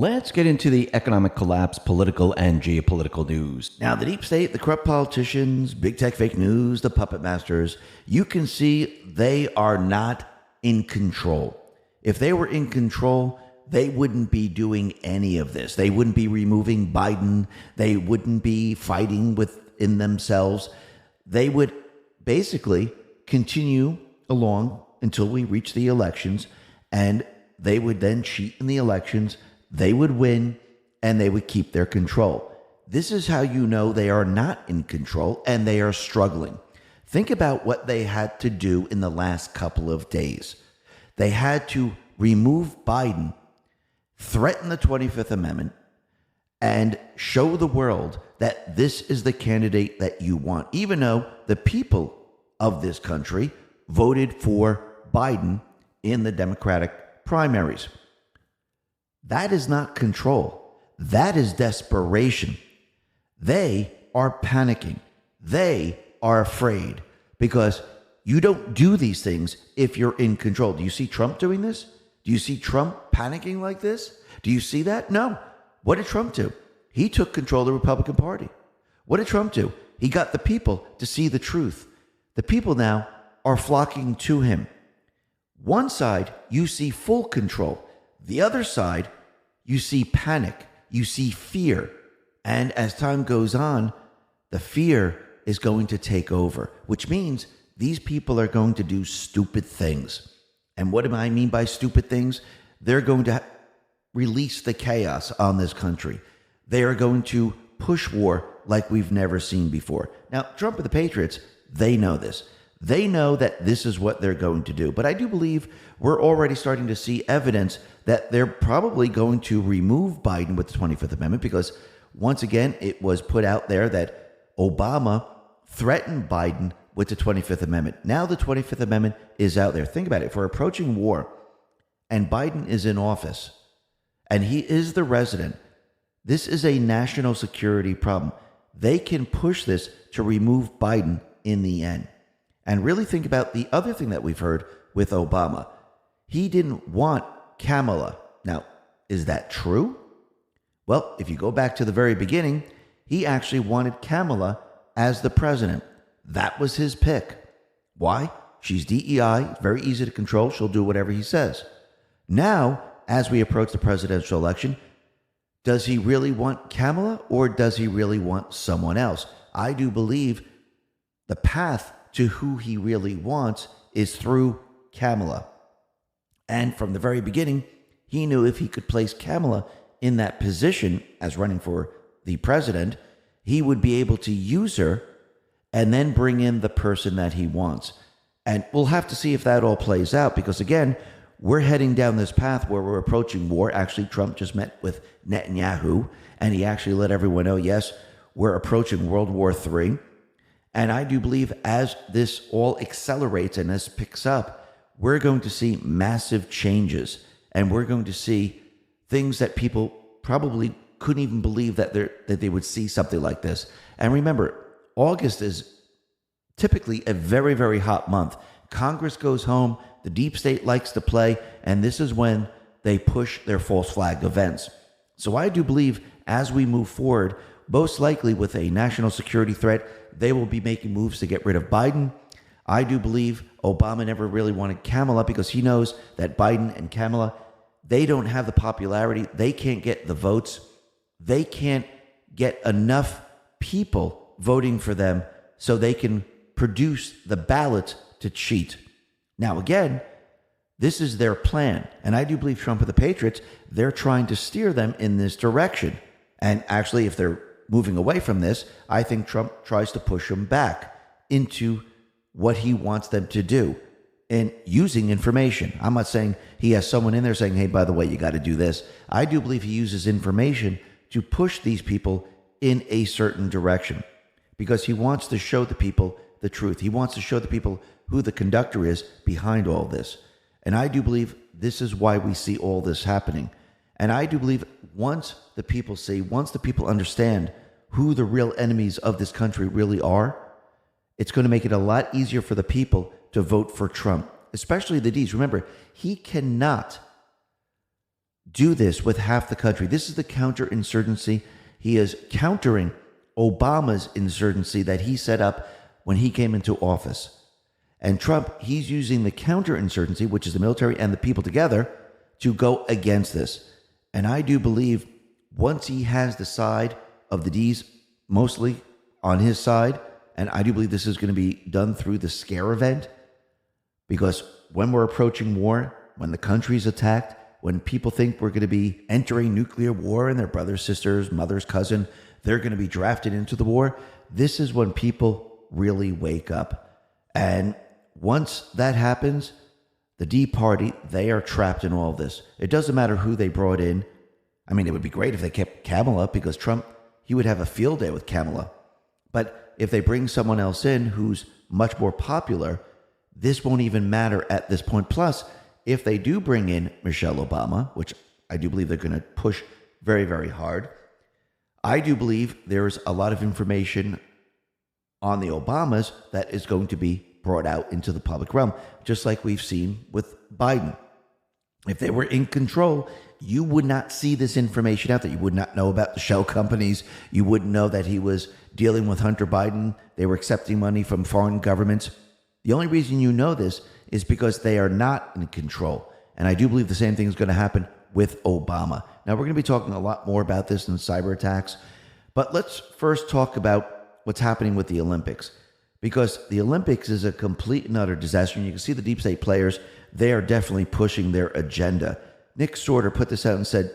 Let's get into the economic collapse, political and geopolitical news. Now, the deep state, the corrupt politicians, big tech fake news, the puppet masters, you can see they are not in control. If they were in control, they wouldn't be doing any of this. They wouldn't be removing Biden. They wouldn't be fighting within themselves. They would basically continue along until we reach the elections, and they would then cheat in the elections. They would win, and they would keep their control. This is how you know they are not in control and they are struggling. Think about what they had to do in the last couple of days. They had to remove Biden, threaten the 25th Amendment, and show the world that this is the candidate that you want, even though the people of this country voted for Biden in the Democratic primaries. That is not control. That is desperation. They are panicking. They are afraid because you don't do these things if you're in control. Do you see Trump doing this? Do you see Trump panicking like this? Do you see that? No. What did Trump do? He took control of the Republican Party. What did Trump do? He got the people to see the truth. The people now are flocking to him. One side, you see full control. The other side, you see panic, you see fear. And as time goes on, the fear is going to take over, which means these people are going to do stupid things. And what do I mean by stupid things? They're going to release the chaos on this country. They are going to push war like we've never seen before. Now, Trump and the Patriots, they know this. They know that this is what they're going to do. But I do believe we're already starting to see evidence that they're probably going to remove Biden with the 25th Amendment because, once again, it was put out there that Obama threatened Biden with the 25th Amendment. Now the 25th Amendment is out there. Think about it. If we're approaching war and Biden is in office and he is the resident, this is a national security problem. They can push this to remove Biden in the end. And really think about the other thing that we've heard with Obama. He didn't want Kamala. Now, is that true? Well, if you go back to the very beginning, he actually wanted Kamala as the president. That was his pick. Why? She's DEI, very easy to control. She'll do whatever he says. Now, as we approach the presidential election, does he really want Kamala or does he really want someone else? I do believe the path to who he really wants is through Kamala. And from the very beginning, he knew if he could place Kamala in that position as running for the president, he would be able to use her and then bring in the person that he wants. And we'll have to see if that all plays out because, again, we're heading down this path where we're approaching war. Actually, Trump just met with Netanyahu, and he actually let everyone know, yes, we're approaching World War III. And I do believe as this all accelerates and this picks up, we're going to see massive changes. And we're going to see things that people probably couldn't even believe that they would see something like this. And remember, August is typically a very, very hot month. Congress goes home, the deep state likes to play, and this is when they push their false flag events. So I do believe as we move forward, most likely with a national security threat, they will be making moves to get rid of Biden. I do believe Obama never really wanted Kamala because he knows that Biden and Kamala, they don't have the popularity. They can't get the votes. They can't get enough people voting for them so they can produce the ballot to cheat. Now, again, this is their plan. And I do believe Trump and the Patriots, they're trying to steer them in this direction. And actually, if they're moving away from this, I think Trump tries to push them back into what he wants them to do and using information. I'm not saying he has someone in there saying, hey, by the way, you got to do this. I do believe he uses information to push these people in a certain direction because he wants to show the people the truth. He wants to show the people who the conductor is behind all this. And I do believe this is why we see all this happening. And I do believe once the people see, once the people understand who the real enemies of this country really are, it's going to make it a lot easier for the people to vote for Trump, especially the D's. Remember, he cannot do this with half the country. This is the counterinsurgency. He is countering Obama's insurgency that he set up when he came into office. And Trump, he's using the counterinsurgency, which is the military and the people together, to go against this. And I do believe once he has the side of the D's mostly on his side, and I do believe this is going to be done through the scare event, because when we're approaching war, when the country's attacked, when people think we're going to be entering nuclear war and their brothers, sisters, mother's cousin, they're going to be drafted into the war, this is when people really wake up. And once that happens, the D Party, they are trapped in all this. It doesn't matter who they brought in. I mean, it would be great if they kept Kamala, because Trump, he would have a field day with Kamala. But if they bring someone else in who's much more popular, this won't even matter at this point. Plus, if they do bring in Michelle Obama, which I do believe they're going to push very, very hard, I do believe there's a lot of information on the Obamas that is going to be brought out into the public realm, just like we've seen with Biden. If they were in control, you would not see this information out there. You would not know about the shell companies. You wouldn't know that he was dealing with Hunter Biden. They were accepting money from foreign governments. The only reason you know this is because they are not in control. And I do believe the same thing is going to happen with Obama. Now, we're going to be talking a lot more about this in cyber attacks, but let's first talk about what's happening with the Olympics, because the Olympics is a complete and utter disaster. And you can see the deep state players, they are definitely pushing their agenda. Nick Sorter put this out and said,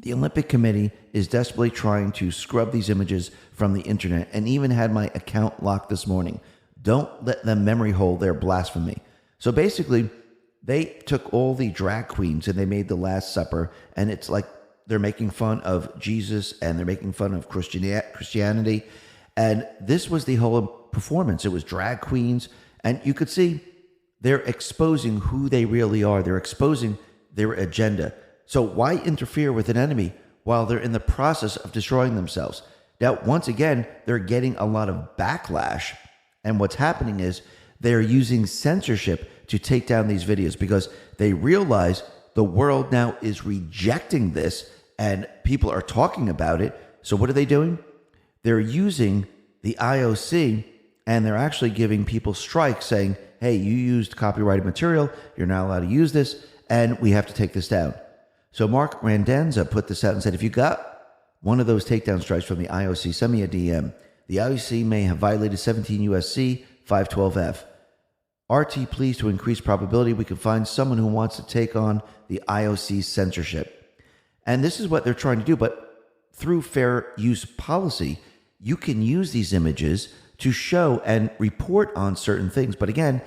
the Olympic Committee is desperately trying to scrub these images from the internet and even had my account locked this morning. Don't let them memory hole their blasphemy. So basically, they took all the drag queens and they made the Last Supper, and it's like they're making fun of Jesus and they're making fun of Christianity. And this was the whole performance. It was drag queens, and you could see they're exposing who they really are. They're exposing their agenda. So why interfere with an enemy while they're in the process of destroying themselves? Now, once again, they're getting a lot of backlash. And what's happening is they're using censorship to take down these videos because they realize the world now is rejecting this and people are talking about it. So what are they doing? They're using the IOC and they're actually giving people strikes saying, hey, you used copyrighted material. You're not allowed to use this. And we have to take this down. So Mark Randanza put this out and said, if you got one of those takedown strikes from the IOC, send me a DM. The IOC may have violated 17 USC 512F. RT, please, to increase probability, we can find someone who wants to take on the IOC censorship. And this is what they're trying to do. But through fair use policy, you can use these images to show and report on certain things. But again,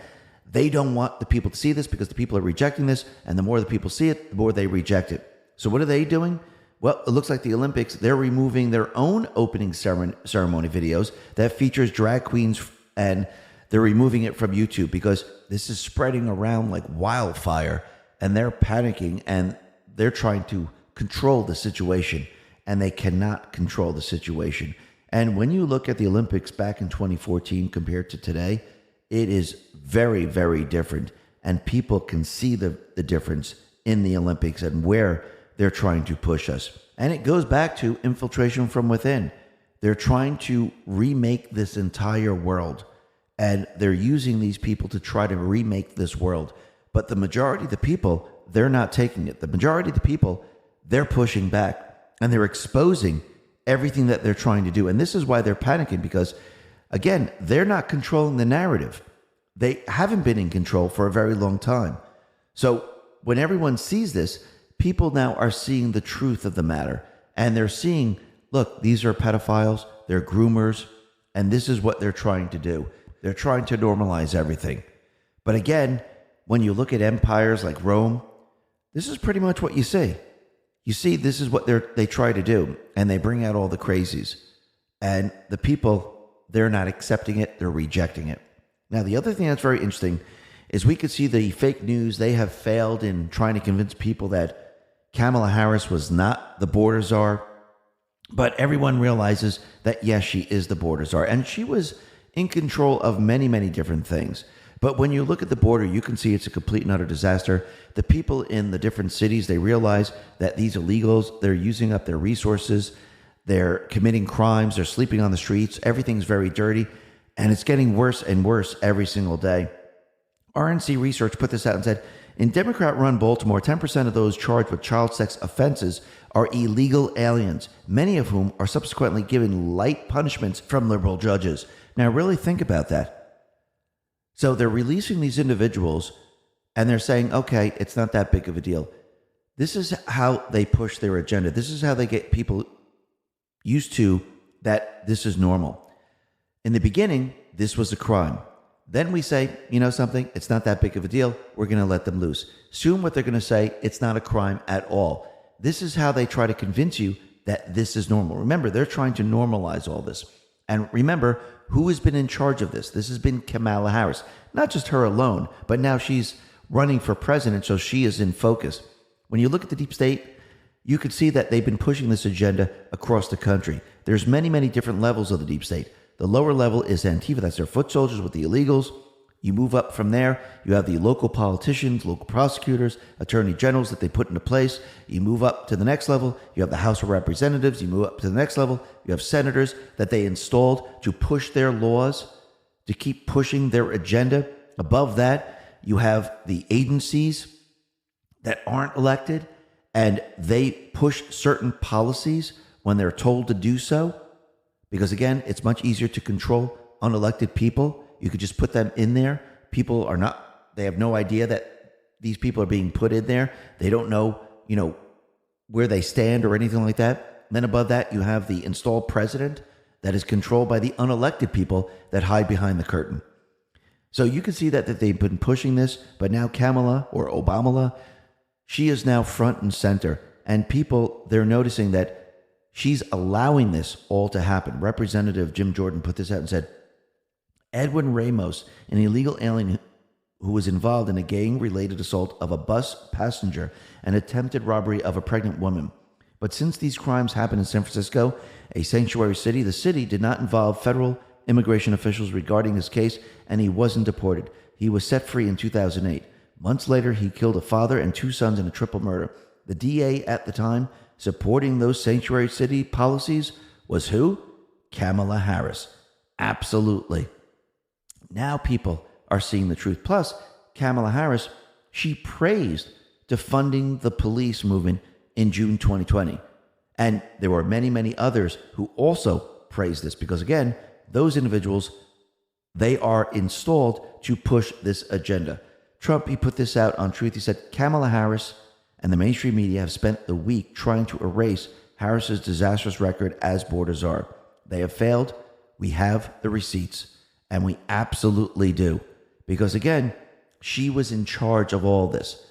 they don't want the people to see this because the people are rejecting this. And the more the people see it, the more they reject it. So what are they doing? Well, it looks like the Olympics, they're removing their own opening ceremony videos that features drag queens, and they're removing it from YouTube because this is spreading around like wildfire, and they're panicking and they're trying to control the situation, and they cannot control the situation. And when you look at the Olympics back in 2014 compared to today, it is very, very different, and people can see the difference in the Olympics and where they're trying to push us. And it goes back to infiltration from within. They're trying to remake this entire world, and they're using these people to try to remake this world. But the majority of the people, they're not taking it. The majority of the people, they're pushing back, and they're exposing everything that they're trying to do. And this is why they're panicking, because, again, they're not controlling the narrative. They haven't been in control for a very long time. So when everyone sees this, people now are seeing the truth of the matter, and they're seeing, look, these are pedophiles, they're groomers, and this is what they're trying to do. They're trying to normalize everything. But again, when you look at empires like Rome, this is pretty much what you see. You see, this is what they try to do, and they bring out all the crazies. And the people, they're not accepting it, they're rejecting it. Now, the other thing that's very interesting is we could see the fake news. They have failed in trying to convince people that Kamala Harris was not the border czar, but everyone realizes that, yes, she is the border czar, and she was in control of many, many different things. But when you look at the border, you can see it's a complete and utter disaster. The people in the different cities, they realize that these illegals, they're using up their resources. They're committing crimes. They're sleeping on the streets. Everything's very dirty. And it's getting worse and worse every single day. RNC Research put this out and said, in Democrat-run Baltimore, 10% of those charged with child sex offenses are illegal aliens, many of whom are subsequently given light punishments from liberal judges. Now, really think about that. So they're releasing these individuals, and they're saying, okay, it's not that big of a deal. This is how they push their agenda. This is how they get people used to that this is normal. In the beginning, this was a crime. Then we say, you know something, it's not that big of a deal. We're going to let them loose. Soon what they're going to say, it's not a crime at all. This is how they try to convince you that this is normal. Remember, they're trying to normalize all this. And remember, who has been in charge of this? This has been Kamala Harris. Not just her alone, but now she's running for president, so she is in focus. When you look at the deep state, you can see that they've been pushing this agenda across the country. There's many, many different levels of the deep state. The lower level is Antifa. That's their foot soldiers with the illegals. You move up from there, you have the local politicians, local prosecutors, attorney generals that they put into place. You move up to the next level, you have the House of Representatives. You move up to the next level, you have senators that they installed to push their laws, to keep pushing their agenda. Above that, you have the agencies that aren't elected, and they push certain policies when they're told to do so. Because again, it's much easier to control unelected people. You could just put them in there. People are not, they have no idea that these people are being put in there. They don't know, where they stand or anything like that. Then above that, you have the installed president that is controlled by the unelected people that hide behind the curtain. So you can see that they've been pushing this, but now Kamala or Obama, she is now front and center. And people, they're noticing that she's allowing this all to happen. Representative Jim Jordan put this out and said, Edwin Ramos, an illegal alien who was involved in a gang-related assault of a bus passenger and attempted robbery of a pregnant woman. But since these crimes happened in San Francisco, a sanctuary city, the city did not involve federal immigration officials regarding his case, and he wasn't deported. He was set free in 2008. Months later, he killed a father and two sons in a triple murder. The DA at the time supporting those sanctuary city policies was who? Kamala Harris. Absolutely. Now people are seeing the truth. Plus, Kamala Harris, she praised defunding the police movement in June 2020. And there were many, many others who also praised this because, again, those individuals, they are installed to push this agenda. Trump, he put this out on Truth. He said, Kamala Harris and the mainstream media have spent the week trying to erase Harris's disastrous record as borders are. They have failed. We have the receipts. And we absolutely do. Because again, she was in charge of all this.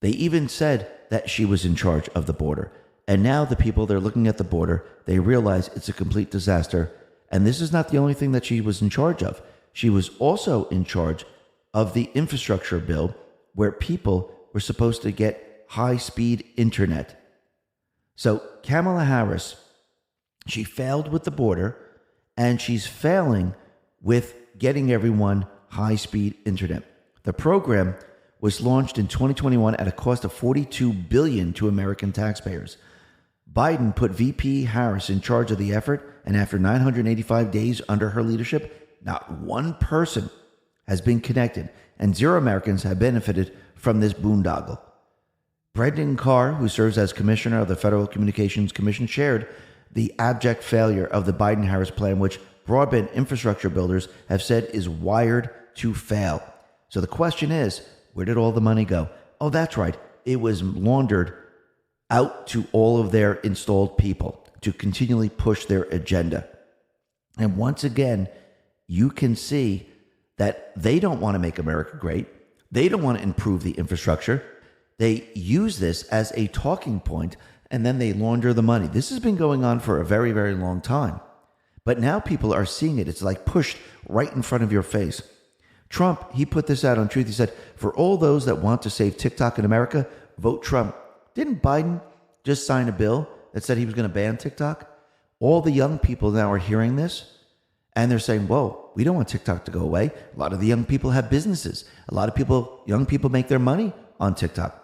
They even said that she was in charge of the border. And now the people, they're looking at the border. They realize it's a complete disaster. And this is not the only thing that she was in charge of. She was also in charge of the infrastructure bill where people were supposed to get high-speed internet. So Kamala Harris, she failed with the border, and she's failing with getting everyone high-speed internet. The program was launched in 2021 at a cost of $42 billion to American taxpayers. Biden put VP Harris in charge of the effort, and after 985 days under her leadership, not one person has been connected, and zero Americans have benefited from this boondoggle. Brendan Carr, who serves as commissioner of the Federal Communications Commission, shared the abject failure of the Biden-Harris plan, which broadband infrastructure builders have said is wired to fail. So the question is, where did all the money go? Oh, that's right. It was laundered out to all of their installed people to continually push their agenda. And once again, you can see that they don't want to make America great. They don't want to improve the infrastructure. They use this as a talking point, and then they launder the money. This has been going on for a very, very long time. But now people are seeing it. It's like pushed right in front of your face. Trump, he put this out on Truth. He said, for all those that want to save TikTok in America, vote Trump. Didn't Biden just sign a bill that said he was going to ban TikTok? All the young people now are hearing this, and they're saying, whoa, we don't want TikTok to go away. A lot of the young people have businesses. A lot of young people make their money on TikTok.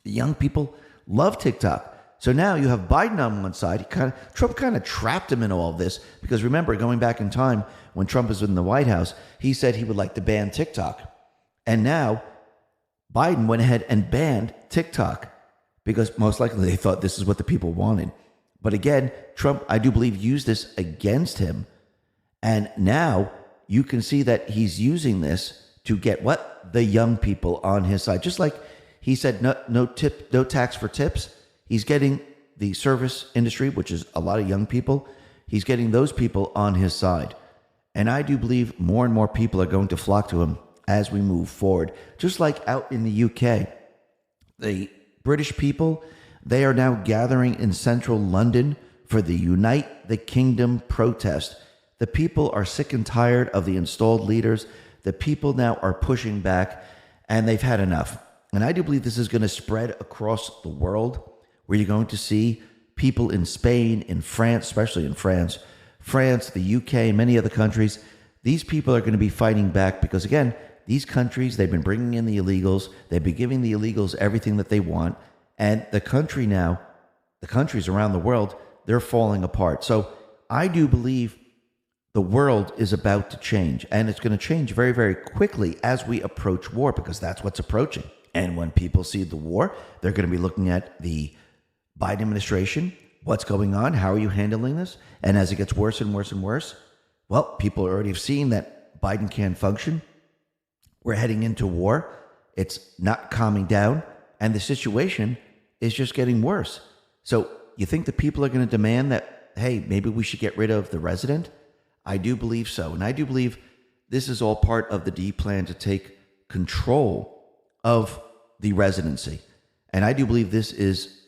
The young people love TikTok. So now you have Biden on one side. Trump kind of trapped him in all of this because remember, going back in time when Trump was in the White House, he said he would like to ban TikTok. And now Biden went ahead and banned TikTok because most likely they thought this is what the people wanted. But again, Trump, I do believe, used this against him. And now you can see that he's using this to get what? The young people on his side. Just like he said, no tax for tips. He's getting the service industry, which is a lot of young people. He's getting those people on his side. And I do believe more and more people are going to flock to him as we move forward. Just like out in the UK, the British people, they are now gathering in central London for the Unite the Kingdom protest. The people are sick and tired of the installed leaders. The people now are pushing back, and they've had enough. And I do believe this is going to spread across the world, where you're going to see people in Spain, in France, especially in France, the UK, many other countries. These people are going to be fighting back because, again, these countries, they've been bringing in the illegals. They've been giving the illegals everything that they want. And the countries around the world, they're falling apart. So I do believe the world is about to change. And it's going to change very, very quickly as we approach war because that's what's approaching. And when people see the war, they're going to be looking at the Biden administration, what's going on, how are you handling this? And as it gets worse and worse and worse, well, people already have seen that Biden can't function. We're heading into war. It's not calming down. And the situation is just getting worse. So you think the people are going to demand that, hey, maybe we should get rid of the resident? I do believe so. And I do believe this is all part of the D plan to take control of the residency. And I do believe this is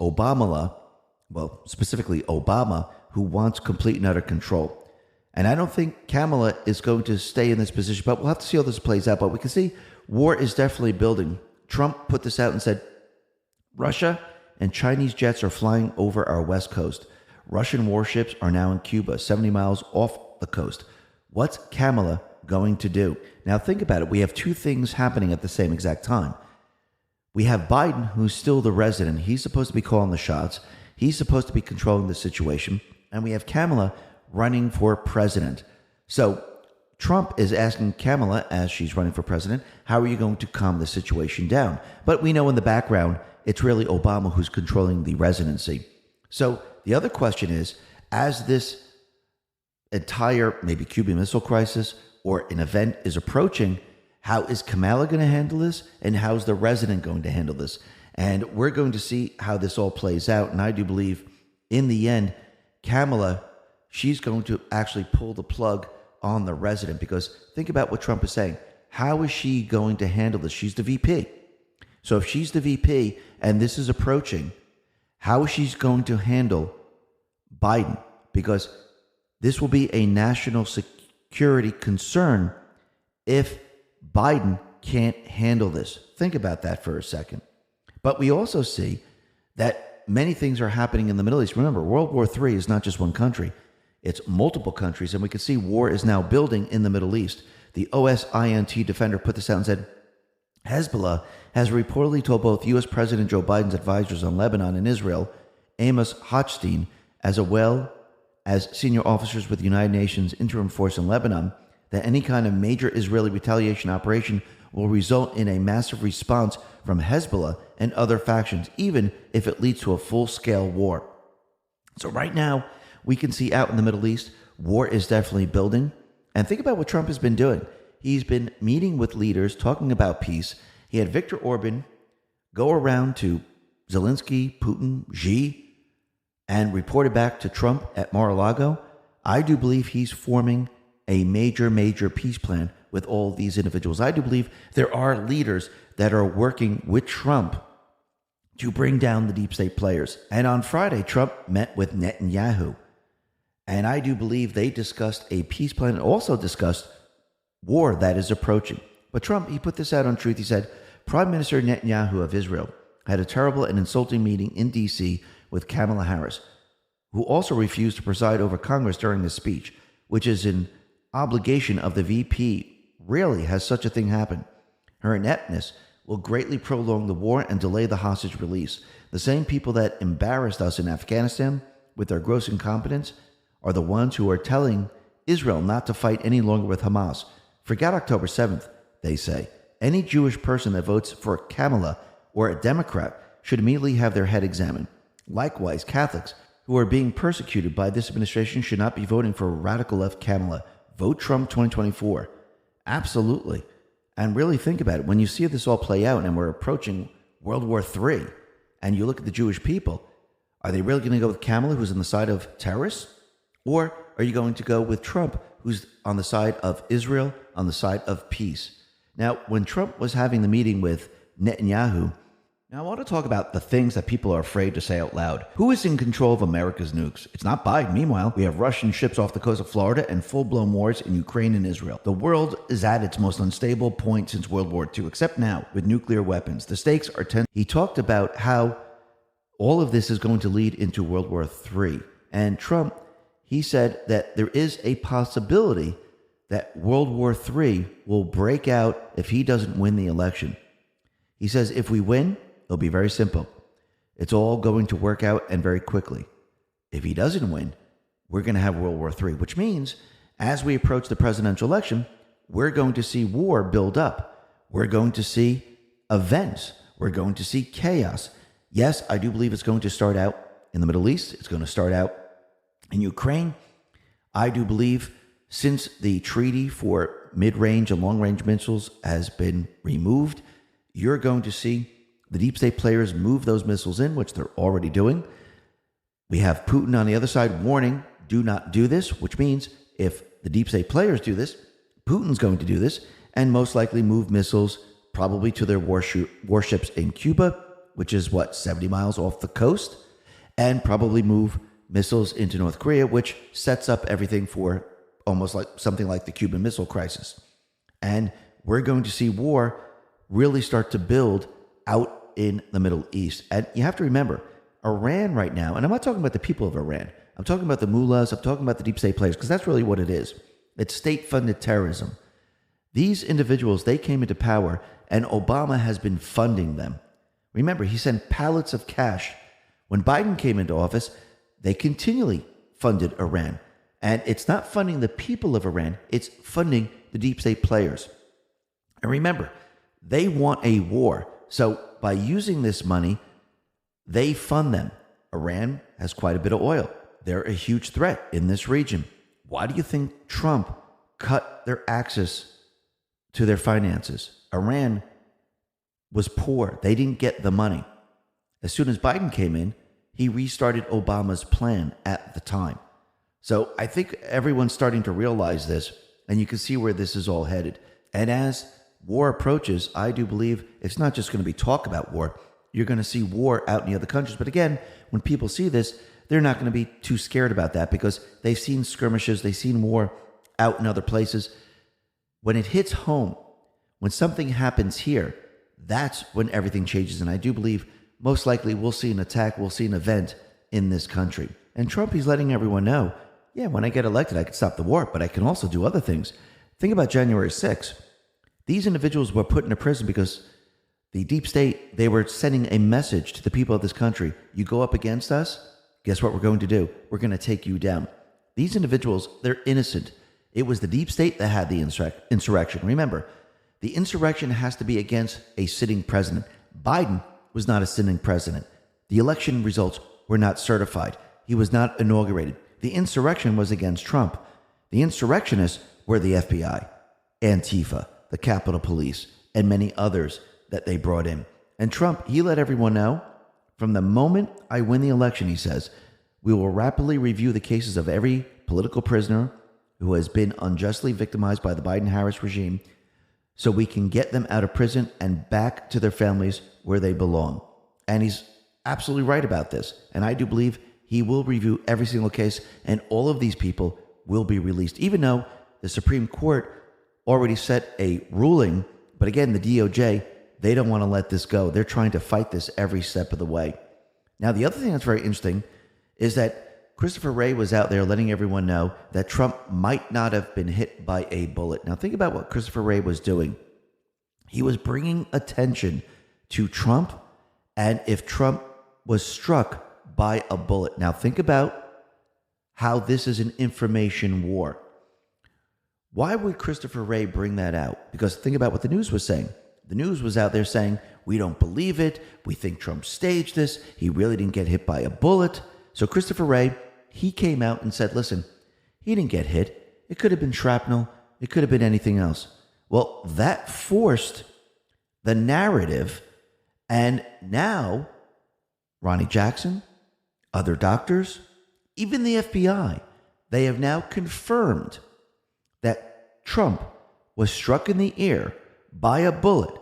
specifically Obama, who wants complete and utter control. And I don't think Kamala is going to stay in this position, but we'll have to see how this plays out. But we can see war is definitely building. Trump put this out and said, Russia and Chinese jets are flying over our west coast. Russian warships are now in Cuba, 70 miles off the coast. What's Kamala going to do? Now think about it. We have two things happening at the same exact time. We have Biden, who's still the resident. He's supposed to be calling the shots. He's supposed to be controlling the situation. And we have Kamala running for president. So Trump is asking Kamala, as she's running for president, how are you going to calm the situation down? But we know in the background, it's really Obama who's controlling the residency. So the other question is, as this entire maybe Cuban Missile Crisis or an event is approaching, how is Kamala going to handle this? And how's the resident going to handle this? And we're going to see how this all plays out. And I do believe in the end, Kamala, she's going to actually pull the plug on the resident because think about what Trump is saying. How is she going to handle this? She's the VP. So if she's the VP and this is approaching, how is she going to handle Biden? Because this will be a national security concern if Biden can't handle this. Think about that for a second. But we also see that many things are happening in the Middle East. Remember, World War III is not just one country. It's multiple countries. And we can see war is now building in the Middle East. The OSINT defender put this out and said, Hezbollah has reportedly told both U.S. President Joe Biden's advisors on Lebanon and Israel, Amos Hochstein, as well as senior officers with the United Nations Interim Force in Lebanon, that any kind of major Israeli retaliation operation will result in a massive response from Hezbollah and other factions, even if it leads to a full-scale war. So right now, we can see out in the Middle East, war is definitely building. And think about what Trump has been doing. He's been meeting with leaders, talking about peace. He had Viktor Orban go around to Zelensky, Putin, Xi, and reported back to Trump at Mar-a-Lago. I do believe he's forming a major, major peace plan with all these individuals. I do believe there are leaders that are working with Trump to bring down the deep state players. And on Friday, Trump met with Netanyahu. And I do believe they discussed a peace plan and also discussed war that is approaching. But Trump, he put this out on Truth. He said, Prime Minister Netanyahu of Israel had a terrible and insulting meeting in D.C. with Kamala Harris, who also refused to preside over Congress during the speech, which is in obligation of the VP rarely has such a thing happen. Her ineptness will greatly prolong the war and delay the hostage release. The same people that embarrassed us in Afghanistan with their gross incompetence are the ones who are telling Israel not to fight any longer with Hamas. Forget October 7th, they say. Any Jewish person that votes for Kamala or a Democrat should immediately have their head examined. Likewise, Catholics who are being persecuted by this administration should not be voting for radical left Kamala. Vote Trump 2024. Absolutely. And really think about it. When you see this all play out and we're approaching World War III, and you look at the Jewish people, are they really going to go with Kamala, who's on the side of terrorists? Or are you going to go with Trump, who's on the side of Israel, on the side of peace? Now, when Trump was having the meeting with Netanyahu, now I want to talk about the things that people are afraid to say out loud. Who is in control of America's nukes? It's not Biden. Meanwhile, we have Russian ships off the coast of Florida and full-blown wars in Ukraine and Israel. The world is at its most unstable point since World War II, except now with nuclear weapons. The stakes are tense. He talked about how all of this is going to lead into World War III. And Trump, he said that there is a possibility that World War III will break out if he doesn't win the election. He says if we win, it'll be very simple. It's all going to work out and very quickly. If he doesn't win, we're going to have World War III, which means as we approach the presidential election, we're going to see war build up. We're going to see events. We're going to see chaos. Yes, I do believe it's going to start out in the Middle East. It's going to start out in Ukraine. I do believe since the treaty for mid-range and long-range missiles has been removed, you're going to see the deep state players move those missiles in, which they're already doing. We have Putin on the other side warning, do not do this, which means if the deep state players do this, Putin's going to do this and most likely move missiles probably to their warships in Cuba, which is 70 miles off the coast, and probably move missiles into North Korea, which sets up everything for almost like something like the Cuban Missile Crisis. And we're going to see war really start to build out in the Middle East. And you have to remember, Iran right now, and I'm not talking about the people of Iran, I'm talking about the mullahs, I'm talking about the deep state players, because that's really what it is. It's state-funded terrorism. These individuals, they came into power, and Obama has been funding them. Remember, he sent pallets of cash. When Biden came into office, they continually funded Iran. And it's not funding the people of Iran, it's funding the deep state players. And remember, they want a war. So by using this money, they fund them. Iran has quite a bit of oil. They're a huge threat in this region. Why do you think Trump cut their access to their finances? Iran was poor. They didn't get the money. As soon as Biden came in, he restarted Obama's plan at the time. So I think everyone's starting to realize this, and you can see where this is all headed. And as war approaches, I do believe it's not just going to be talk about war. You're going to see war out in the other countries. But again, when people see this, they're not going to be too scared about that because they've seen skirmishes, they've seen war out in other places. When it hits home, when something happens here, that's when everything changes. And I do believe most likely we'll see an attack, we'll see an event in this country. And Trump, he's letting everyone know, yeah, when I get elected, I can stop the war, but I can also do other things. Think about January 6th. These individuals were put into prison because the deep state, they were sending a message to the people of this country. You go up against us, guess what we're going to do? We're going to take you down. These individuals, they're innocent. It was the deep state that had the insurrection. Remember, the insurrection has to be against a sitting president. Biden was not a sitting president. The election results were not certified. He was not inaugurated. The insurrection was against Trump. The insurrectionists were the FBI, Antifa, the Capitol Police, and many others that they brought in. And Trump, he let everyone know, from the moment I win the election, he says, we will rapidly review the cases of every political prisoner who has been unjustly victimized by the Biden-Harris regime so we can get them out of prison and back to their families where they belong. And he's absolutely right about this. And I do believe he will review every single case, and all of these people will be released, even though the Supreme Court already set a ruling. But again, the DOJ, they don't want to let this go. They're trying to fight this every step of the way. Now, the other thing that's very interesting is that Christopher Wray was out there letting everyone know that Trump might not have been hit by a bullet. Now, think about what Christopher Wray was doing. He was bringing attention to Trump and if Trump was struck by a bullet. Now, think about how this is an information war. Why would Christopher Wray bring that out? Because think about what the news was saying. The news was out there saying, we don't believe it. We think Trump staged this. He really didn't get hit by a bullet. So Christopher Wray, he came out and said, listen, he didn't get hit. It could have been shrapnel. It could have been anything else. Well, that forced the narrative. And now Ronnie Jackson, other doctors, even the FBI, they have now confirmed that Trump was struck in the ear by a bullet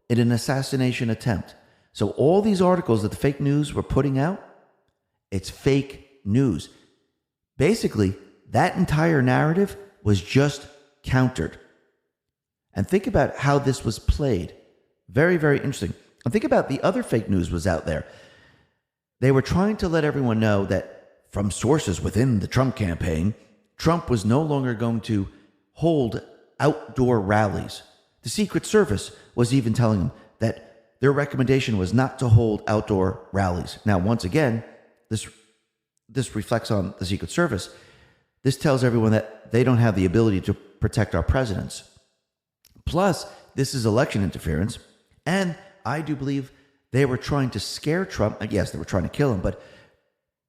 in an assassination attempt. So all these articles that the fake news were putting out, it's fake news. Basically, that entire narrative was just countered. And think about how this was played. Very, very interesting. And think about the other fake news was out there. They were trying to let everyone know that from sources within the Trump campaign, Trump was no longer going to hold outdoor rallies. The Secret Service was even telling them that their recommendation was not to hold outdoor rallies. Now, once again, this reflects on the Secret Service. This tells everyone that they don't have the ability to protect our presidents. Plus, this is election interference. And I do believe they were trying to scare Trump. Yes, they were trying to kill him, but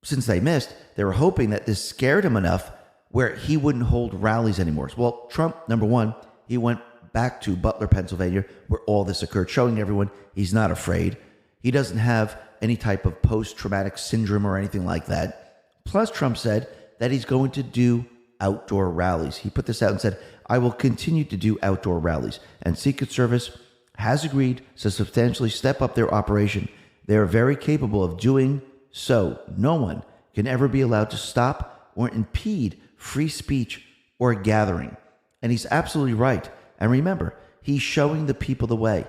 since they missed, they were hoping that this scared him enough where he wouldn't hold rallies anymore. Well, Trump, number one, he went back to Butler, Pennsylvania, where all this occurred, showing everyone he's not afraid. He doesn't have any type of post-traumatic syndrome or anything like that. Plus, Trump said that he's going to do outdoor rallies. He put this out and said, I will continue to do outdoor rallies. And Secret Service has agreed to substantially step up their operation. They are very capable of doing so. No one can ever be allowed to stop or impede free speech or gathering. And he's absolutely right. And remember, he's showing the people the way.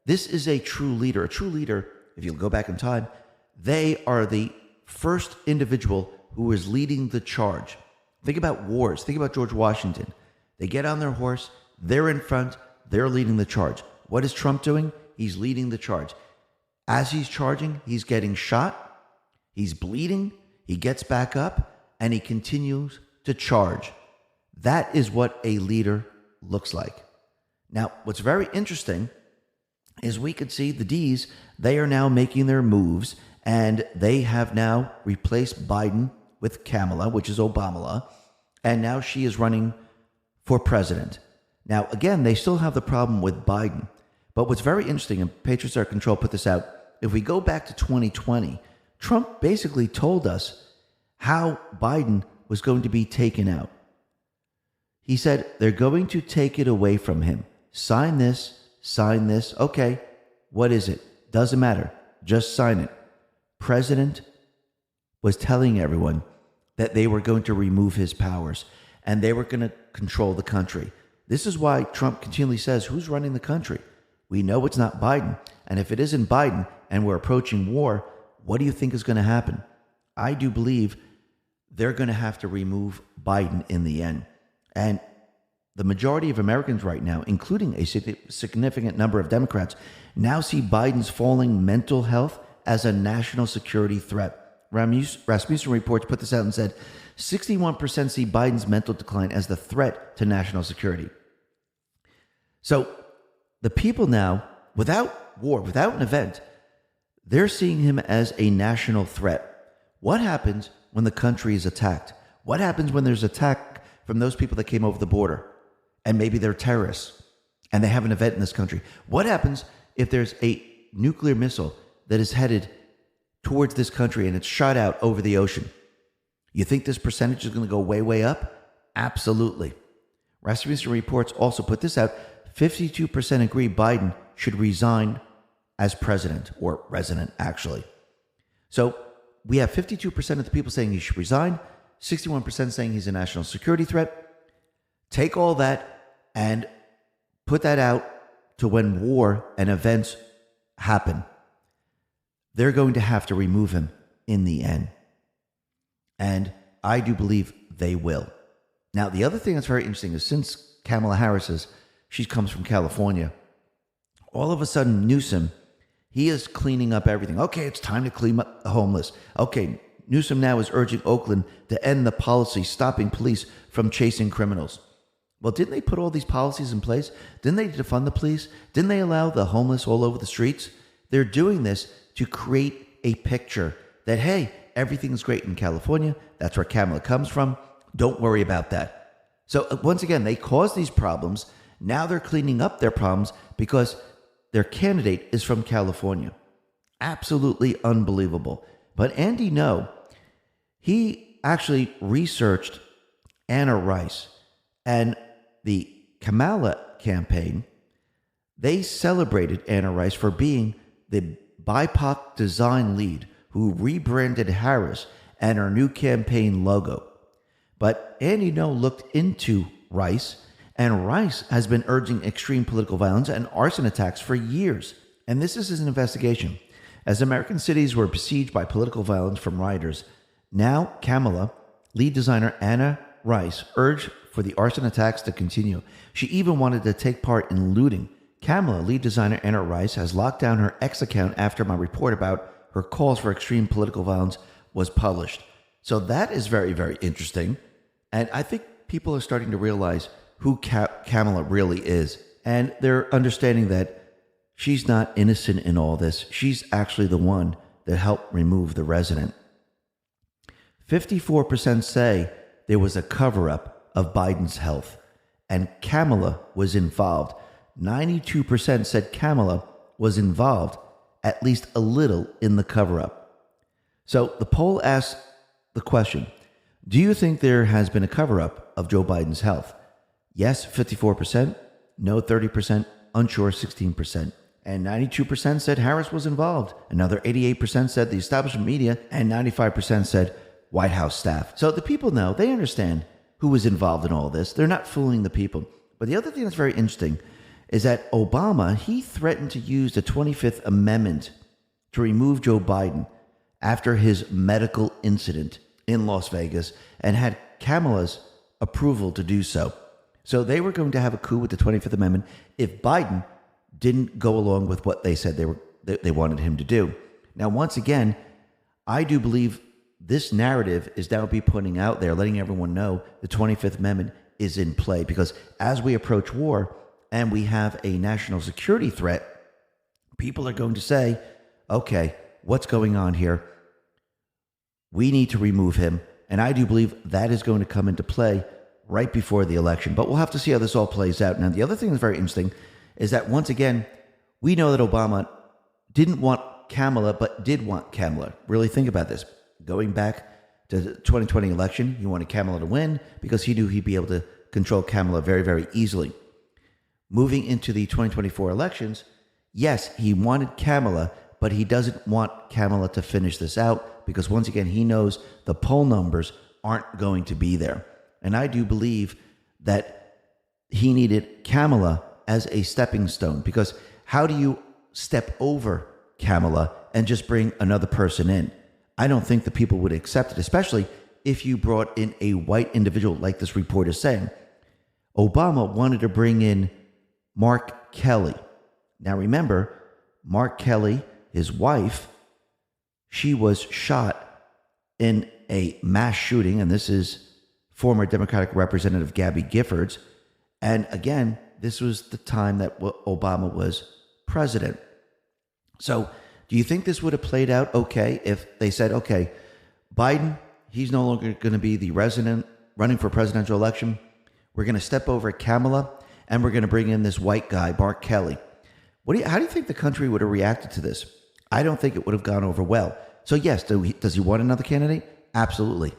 This is a true leader. A true leader, if you'll go back in time, they are the first individual who is leading the charge. Think about wars. Think about George Washington. They get on their horse, they're in front, they're leading the charge. What is Trump doing? He's leading the charge. As he's charging, he's getting shot, he's bleeding, he gets back up, and he continues to charge. That is what a leader looks like. Now, what's very interesting is we could see the D's, they are now making their moves, and they have now replaced Biden with Kamala, which is Obama, and now she is running for president. Now, again, they still have the problem with Biden. But what's very interesting, and Patriots Are Control put this out, if we go back to 2020, Trump basically told us how Biden was going to be taken out. He said, they're going to take it away from him. Sign this. Okay, what is it? Doesn't matter. Just sign it. President was telling everyone that they were going to remove his powers and they were going to control the country. This is why Trump continually says, who's running the country? We know it's not Biden. And if it isn't Biden and we're approaching war, what do you think is going to happen? I do believe they're going to have to remove Biden in the end. And the majority of Americans right now, including a significant number of Democrats, now see Biden's falling mental health as a national security threat. Rasmussen reports put this out and said, 61% see Biden's mental decline as the threat to national security. So the people now, without war, without an event, they're seeing him as a national threat. What happens when the country is attacked? What happens when there's attack from those people that came over the border and maybe they're terrorists and they have an event in this country? What happens if there's a nuclear missile that is headed towards this country and it's shot out over the ocean? You think this percentage is going to go way, way up? Absolutely. Rasmussen reports also put this out. 52% agree Biden should resign as president, or resident, actually. So we have 52% of the people saying he should resign, 61% saying he's a national security threat. Take all that and put that out to when war and events happen. They're going to have to remove him in the end. And I do believe they will. Now, the other thing that's very interesting is since Kamala Harris she comes from California, all of a sudden Newsom, he is cleaning up everything. Okay, it's time to clean up the homeless. Okay, Newsom now is urging Oakland to end the policy stopping police from chasing criminals. Well, didn't they put all these policies in place? Didn't they defund the police? Didn't they allow the homeless all over the streets? They're doing this to create a picture that, hey, everything's great in California. That's where Kamala comes from. Don't worry about that. So once again, they caused these problems. Now they're cleaning up their problems because their candidate is from California. Absolutely unbelievable. But Andy Ngo, he actually researched Anna Rice and the Kamala campaign. They celebrated Anna Rice for being the BIPOC design lead who rebranded Harris and her new campaign logo. But Andy Ngo looked into Rice, and Rice has been urging extreme political violence and arson attacks for years. And this is his investigation. As American cities were besieged by political violence from rioters, now Kamala, lead designer Anna Rice, urged for the arson attacks to continue. She even wanted to take part in looting. Kamala, lead designer Anna Rice, has locked down her X account after my report about her calls for extreme political violence was published. So that is very, very interesting. And I think people are starting to realize who Kamala really is. And they're understanding that she's not innocent in all this. She's actually the one that helped remove the resident. 54% say there was a cover-up of Biden's health, and Kamala was involved. 92% said Kamala was involved at least a little in the cover-up. So the poll asks the question, do you think there has been a cover-up of Joe Biden's health? Yes, 54%, no, 30%, unsure, 16%. And 92% said Harris was involved. Another 88% said the establishment media, and 95% said White House staff. So the people know, they understand who was involved in all this. They're not fooling the people. But the other thing that's very interesting is that Obama, he threatened to use the 25th Amendment to remove Joe Biden after his medical incident in Las Vegas and had Kamala's approval to do so. So they were going to have a coup with the 25th Amendment if Biden didn't go along with what they said they wanted him to do. Now, once again, I do believe this narrative is now be putting out there, letting everyone know the 25th Amendment is in play, because as we approach war and we have a national security threat, people are going to say, okay, what's going on here? We need to remove him. And I do believe that is going to come into play right before the election. But we'll have to see how this all plays out. Now, the other thing that's very interesting is that, once again, we know that Obama didn't want Kamala, but did want Kamala. Really think about this. Going back to the 2020 election, he wanted Kamala to win because he knew he'd be able to control Kamala very, very easily. Moving into the 2024 elections, yes, he wanted Kamala, but he doesn't want Kamala to finish this out because, once again, he knows the poll numbers aren't going to be there. And I do believe that he needed Kamala as a stepping stone, because how do you step over Kamala and just bring another person in? I don't think the people would accept it, especially if you brought in a white individual like this report is saying. Obama wanted to bring in Mark Kelly. Now remember, Mark Kelly, his wife, she was shot in a mass shooting, and this is former Democratic Representative Gabby Giffords. And again, this was the time that Obama was president. So do you think this would have played out okay if they said, okay, Biden, he's no longer going to be the resident running for presidential election. We're going to step over Kamala, and we're going to bring in this white guy, Mark Kelly. How do you think the country would have reacted to this? I don't think it would have gone over well. So yes, does he want another candidate? Absolutely.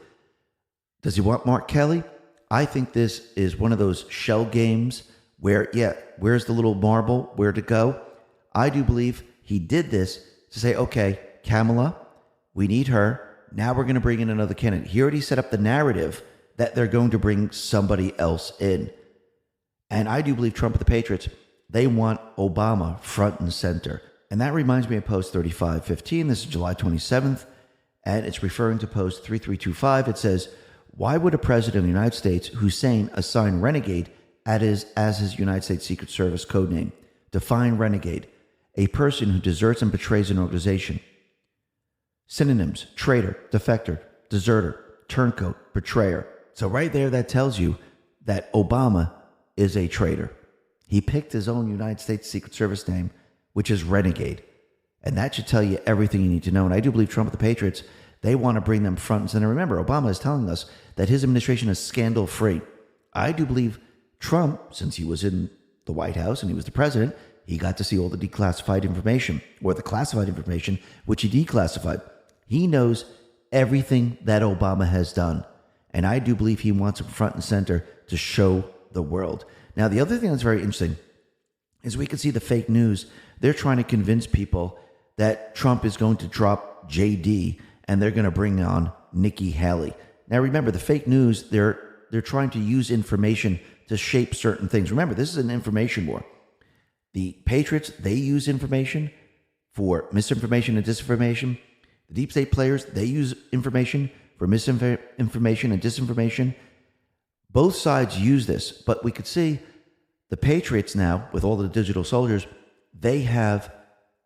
Does he want Mark Kelly? I think this is one of those shell games where, where's the little marble, where to go? I do believe he did this to say, okay, Kamala, we need her. Now we're going to bring in another candidate. He already set up the narrative that they're going to bring somebody else in. And I do believe Trump and the Patriots, they want Obama front and center. And that reminds me of Post 3515. This is July 27th. and it's referring to post 3325. It says, why would a president of the United States, Hussein, assign renegade as his United States Secret Service code name? Define renegade: a person who deserts and betrays an organization. Synonyms: traitor, defector, deserter, turncoat, betrayer. So right there, that tells you that Obama is a traitor. He picked his own United States Secret Service name, which is renegade. And that should tell you everything you need to know. And I do believe Trump and the Patriots, they want to bring them front and center. Remember, Obama is telling us that his administration is scandal-free. I do believe Trump, since he was in the White House and he was the president, he got to see all the declassified information, or the classified information, which he declassified. He knows everything that Obama has done. And I do believe he wants him front and center to show the world. Now, the other thing that's very interesting is we can see the fake news. They're trying to convince people that Trump is going to drop JD and they're going to bring on Nikki Haley. Now, remember, the fake news, they're trying to use information to shape certain things. Remember, this is an information war. The Patriots, they use information for misinformation and disinformation. The deep state players, they use information for misinformation and disinformation. Both sides use this, but we could see the Patriots now, with all the digital soldiers, they have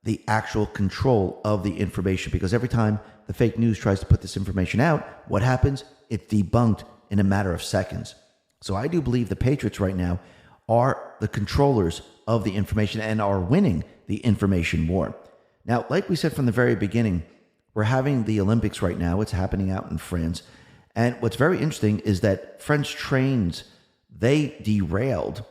the actual control of the information, because every time the fake news tries to put this information out, what happens? It's debunked in a matter of seconds. So I do believe the Patriots right now are the controllers of the information and are winning the information war. Now, like we said from the very beginning, we're having the Olympics right now. It's happening out in France. And what's very interesting is that French trains, they derailed,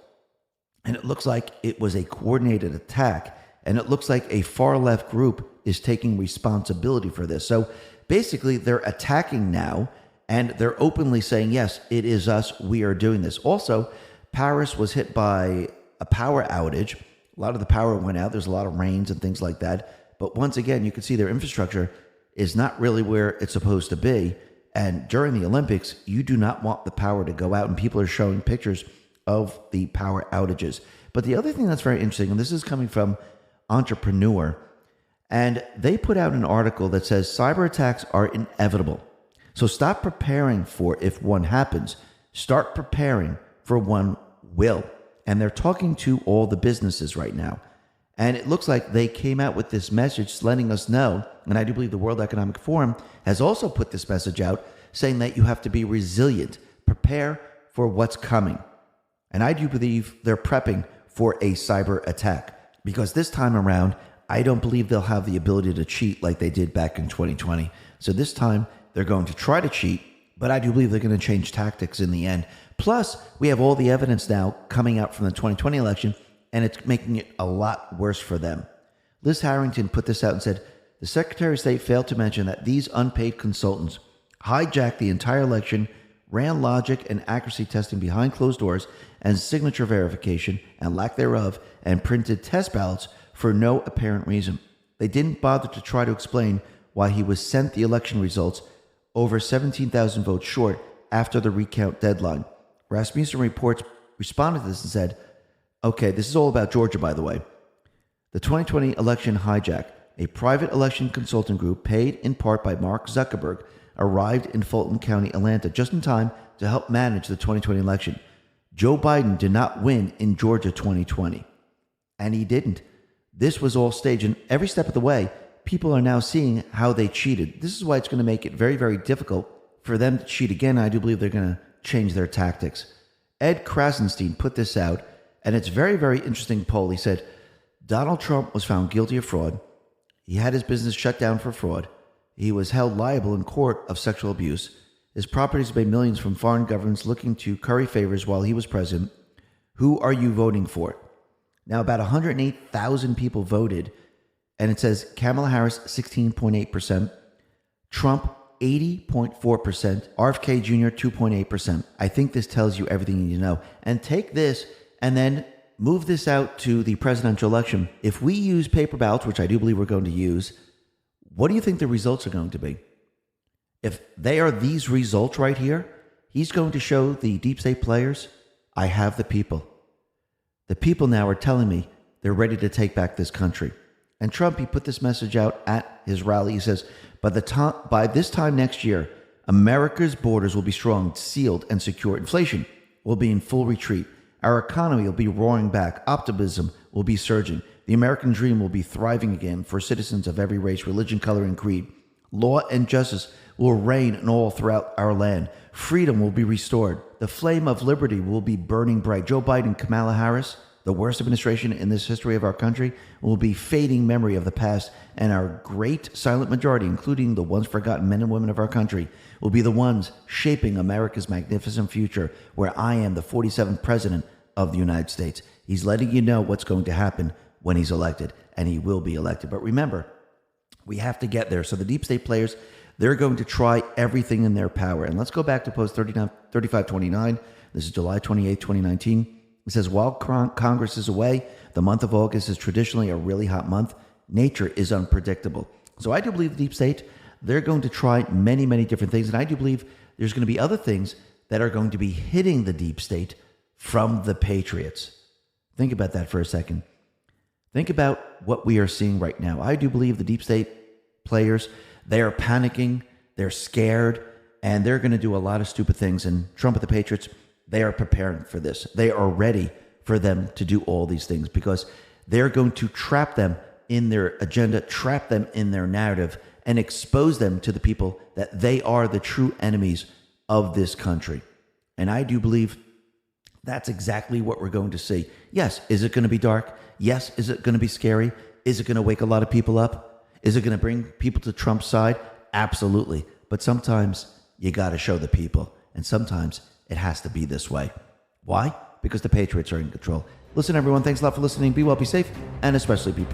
and it looks like it was a coordinated attack. And it looks like a far left group is taking responsibility for this. So basically, they're attacking now, and they're openly saying, yes, it is us. We are doing this. Also, Paris was hit by a power outage. A lot of the power went out. There's a lot of rains and things like that. But once again, you can see their infrastructure is not really where it's supposed to be. And during the Olympics, you do not want the power to go out. And people are showing pictures of the power outages. But the other thing that's very interesting, and this is coming from Entrepreneur, and they put out an article that says cyber attacks are inevitable. So stop preparing for if one happens. Start preparing for one will. And they're talking to all the businesses right now. And it looks like they came out with this message letting us know, and I do believe the World Economic Forum has also put this message out, saying that you have to be resilient, prepare for what's coming. And I do believe they're prepping for a cyber attack. Because this time around, I don't believe they'll have the ability to cheat like they did back in 2020. So this time, they're going to try to cheat, but I do believe they're going to change tactics in the end. Plus, we have all the evidence now coming out from the 2020 election, and it's making it a lot worse for them. Liz Harrington put this out and said, the Secretary of State failed to mention that these unpaid consultants hijacked the entire election, ran logic and accuracy testing behind closed doors and signature verification and lack thereof, and printed test ballots for no apparent reason. They didn't bother to try to explain why he was sent the election results over 17,000 votes short after the recount deadline. Rasmussen Reports responded to this and said, okay, this is all about Georgia, by the way. The 2020 election hijack, a private election consulting group paid in part by Mark Zuckerberg, arrived in Fulton County, Atlanta, just in time to help manage the 2020 election. Joe Biden did not win in Georgia 2020, and he didn't. This was all staged, and every step of the way, people are now seeing how they cheated. This is why it's going to make it very, very difficult for them to cheat again. I do believe they're going to change their tactics. Ed Krasenstein put this out, and it's very, very interesting poll. He said, Donald Trump was found guilty of fraud. He had his business shut down for fraud. He was held liable in court of sexual abuse. His properties made millions from foreign governments looking to curry favors while he was president. Who are you voting for? Now, about 108,000 people voted, and it says Kamala Harris, 16.8%, Trump, 80.4%, RFK Jr., 2.8%. I think this tells you everything you need to know. And take this and then move this out to the presidential election. If we use paper ballots, which I do believe we're going to use, what do you think the results are going to be? If they are these results right here, he's going to show the deep state players, I have the people. The people now are telling me they're ready to take back this country. And Trump, he put this message out at his rally. He says, by this time next year, America's borders will be strong, sealed, and secure. Inflation will be in full retreat. Our economy will be roaring back. Optimism will be surging. The American dream will be thriving again for citizens of every race, religion, color, and creed. Law and justice will reign in all throughout our land. Freedom will be restored. The flame of liberty will be burning bright. Joe Biden, Kamala Harris, the worst administration in this history of our country, will be fading memory of the past, and our great silent majority, including the once forgotten men and women of our country, will be the ones shaping America's magnificent future, where I am the 47th president of the United States. He's letting you know what's going to happen when he's elected, and he will be elected. But remember, we have to get there. So the deep state players, they're going to try everything in their power. And let's go back to post 3529. This is July 28, 2019. It says, while Congress is away, the month of August is traditionally a really hot month. Nature is unpredictable. So I do believe the deep state, they're going to try many, many different things. And I do believe there's going to be other things that are going to be hitting the deep state from the patriots. Think about that for a second. Think about what we are seeing right now. I do believe the deep state players, they are panicking, they're scared, and they're going to do a lot of stupid things. And Trump and the Patriots, they are preparing for this. They are ready for them to do all these things because they're going to trap them in their agenda, trap them in their narrative, and expose them to the people that they are the true enemies of this country. And I do believe that's exactly what we're going to see. Yes, is it going to be dark? Yes, is it going to be scary? Is it going to wake a lot of people up? Is it going to bring people to Trump's side? Absolutely. But sometimes you got to show the people. And sometimes it has to be this way. Why? Because the Patriots are in control. Listen, everyone, thanks a lot for listening. Be well, be safe, and especially be